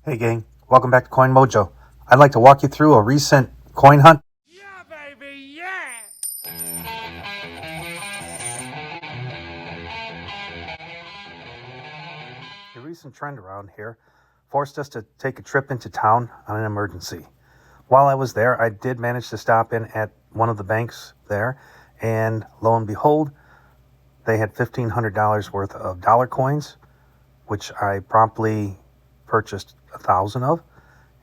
Hey gang, welcome back to Coin Mojo. I'd like to walk you through a recent coin hunt. Yeah, baby, yeah! A recent trend around here forced us to take a trip into town on an emergency. While I was there, I did manage to stop in at one of the banks there, and lo and behold, they had $1,500 worth of dollar coins, which I promptly purchased 1,000 of.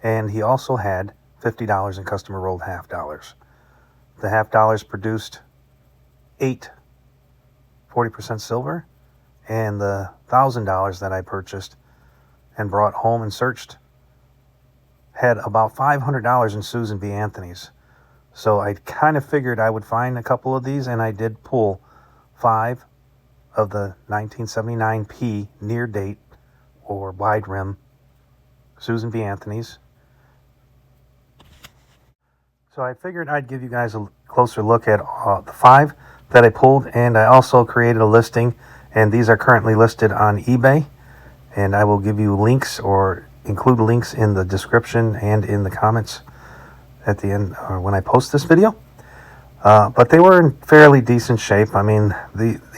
And he also had $50 in customer rolled half dollars. The half dollars produced 8 40% silver, and the $1,000 that I purchased and brought home and searched had about $500 in Susan B. Anthony's. So I kind of figured I would find a couple of these, and I did pull 5 of the 1979p near date or wide rim Susan B. Anthony's. So I figured I'd give you guys a closer look at the 5 that I pulled, and I also created a listing, and these are currently listed on eBay, and I will give you links or include links in the description and in the comments at the end or when I post this video. But they were in fairly decent shape. I mean,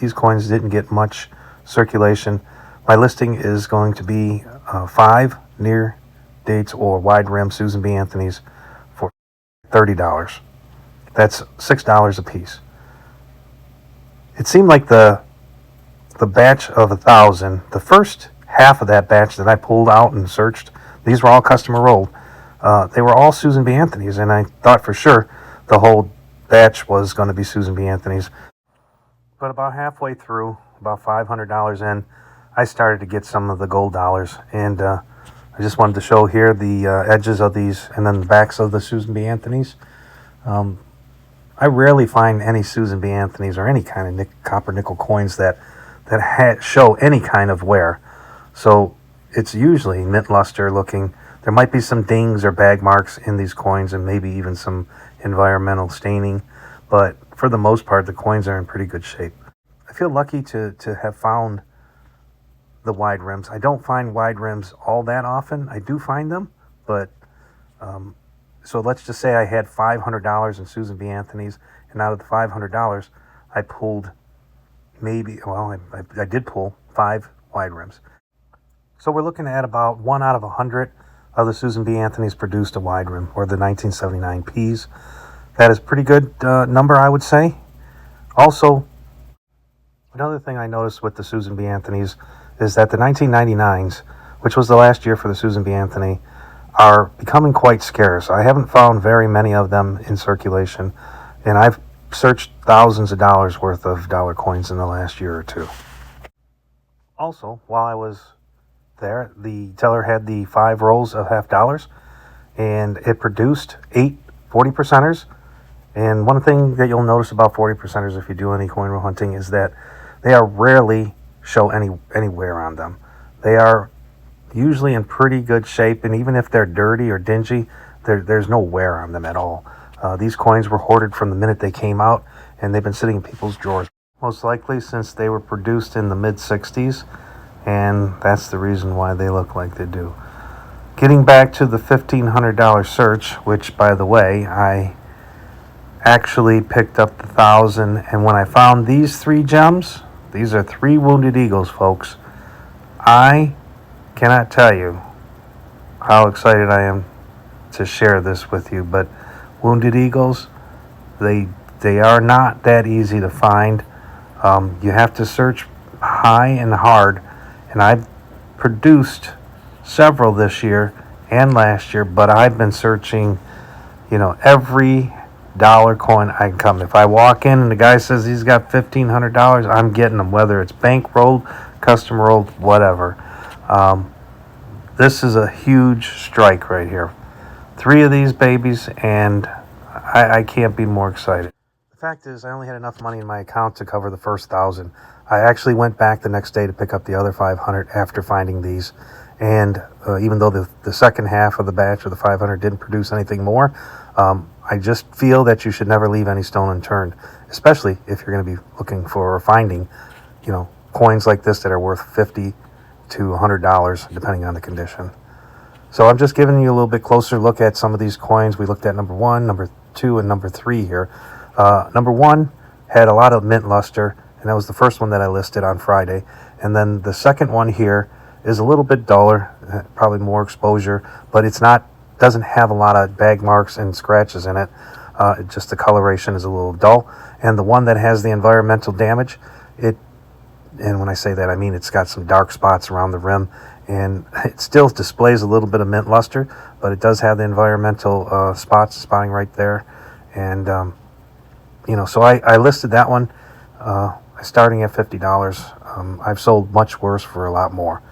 these coins didn't get much circulation. My listing is going to be 5 near dates or wide rim Susan B. Anthony's for $30. That's $6 a piece. It seemed like the batch of 1,000, the first half of that batch that I pulled out and searched, these were all customer rolled. They were all Susan B. Anthony's, and I thought for sure the whole batch was going to be Susan B. Anthony's. But about halfway through, about $500 in, I started to get some of the gold dollars, and I just wanted to show here the edges of these and then the backs of the Susan B. Anthony's. I rarely find any Susan B. Anthony's or any kind of copper nickel coins that show any kind of wear. So it's usually mint luster looking. There might be some dings or bag marks in these coins and maybe even some environmental staining. But for the most part, the coins are in pretty good shape. I feel lucky to have found the wide rims. I don't find wide rims all that often. I do find them, but so let's just say I had $500 in Susan B. Anthony's, and out of the $500, I pulled I did pull 5 wide rims. So we're looking at about 1 out of 100 of the Susan B. Anthony's produced a wide rim, or the 1979 Ps. That is pretty good number, I would say. Also, another thing I noticed with the Susan B. Anthony's is that the 1999s, which was the last year for the Susan B. Anthony, are becoming quite scarce. I haven't found very many of them in circulation, and I've searched thousands of dollars worth of dollar coins in the last year or two. Also, while I was there, the teller had the 5 rolls of half dollars, and it produced 8 40%ers. And one thing that you'll notice about 40%ers if you do any coin roll hunting is that they are rarely show any wear on them. They are usually in pretty good shape, and even if they're dirty or dingy, there's no wear on them at all. These coins were hoarded from the minute they came out, and they've been sitting in people's drawers, most likely since they were produced in the mid-60s, and that's the reason why they look like they do. Getting back to the $1,500 search, which, by the way, I actually picked up the 1,000, and when I found these 3 gems, these are 3 Wounded Eagles, folks. I cannot tell you how excited I am to share this with you, but Wounded Eagles, they are not that easy to find. You have to search high and hard, and I've produced several this year and last year, but I've been searching, every dollar coin I can come. If I walk in and the guy says he's got $1,500, I'm getting them, whether it's bank rolled, custom rolled, whatever. This is a huge strike right here. 3 of these babies, and I can't be more excited. The fact is, I only had enough money in my account to cover the first 1,000. I actually went back the next day to pick up the other 500 after finding these. And even though the second half of the batch of the 500 didn't produce anything more, I just feel that you should never leave any stone unturned, especially if you're going to be looking for or finding, coins like this that are worth $50 to $100, depending on the condition. So I'm just giving you a little bit closer look at some of these coins. We looked at number 1, number 2, and number 3 here. Number 1 had a lot of mint luster, and that was the first one that I listed on Friday. And then the second one here is a little bit duller, probably more exposure, but doesn't have a lot of bag marks and scratches in it. Just the coloration is a little dull. And the one that has the environmental damage, and when I say that, I mean it's got some dark spots around the rim, and it still displays a little bit of mint luster, but it does have the environmental spotting right there. And so I listed that one starting at $50. I've sold much worse for a lot more.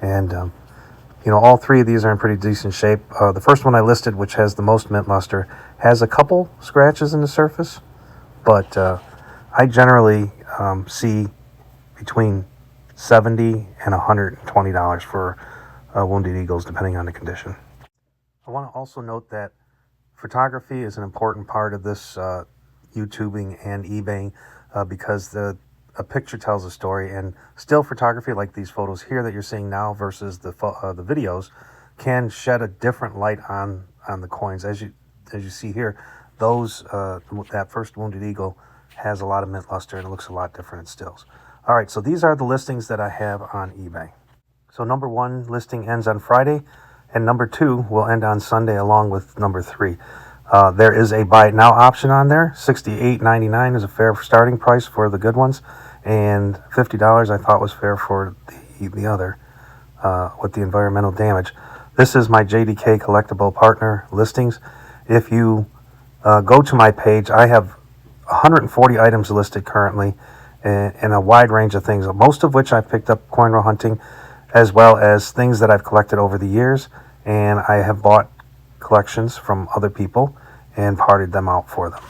And all three of these are in pretty decent shape. The first one I listed, which has the most mint luster, has a couple scratches in the surface, but I generally see between $70 and $120 for wounded eagles, depending on the condition. I want to also note that photography is an important part of this YouTubing and eBaying because a picture tells a story, and still photography, like these photos here that you're seeing now versus the videos, can shed a different light on the coins. As you see here, that first wounded eagle has a lot of mint luster, and it looks a lot different in stills. All right, so these are the listings that I have on eBay. So number 1 listing ends on Friday, and number 2 will end on Sunday along with number 3. There is a buy it now option on there. $68.99 is a fair starting price for the good ones, and $50 I thought was fair for the other with the environmental damage. This is my JDK collectible partner listings. If you go to my page, I have 140 items listed currently in a wide range of things, most of which I picked up coin roll hunting, as well as things that I've collected over the years, and I have bought collections from other people and parted them out for them.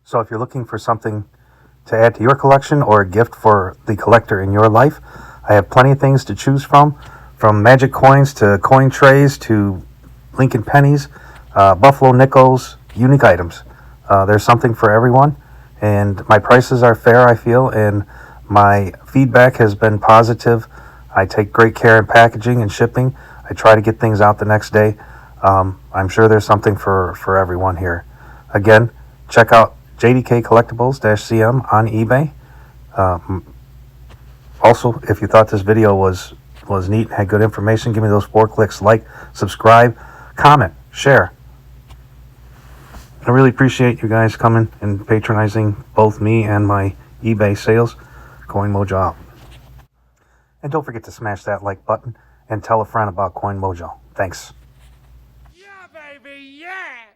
So if you're looking for something to add to your collection or a gift for the collector in your life, I have plenty of things to choose from magic coins to coin trays to Lincoln pennies, Buffalo nickels, unique items. There's something for everyone, and my prices are fair, I feel, and my feedback has been positive. I take great care in packaging and shipping. I try to get things out the next day. I'm sure there's something for everyone here. Again, check out JDK Collectibles-CM on eBay. Also, if you thought this video was neat and had good information, give me those 4 clicks: like, subscribe, comment, share. I really appreciate you guys coming and patronizing both me and my eBay sales. Coin Mojo out. And don't forget to smash that like button and tell a friend about Coin Mojo. Thanks. Yeah, baby, yeah!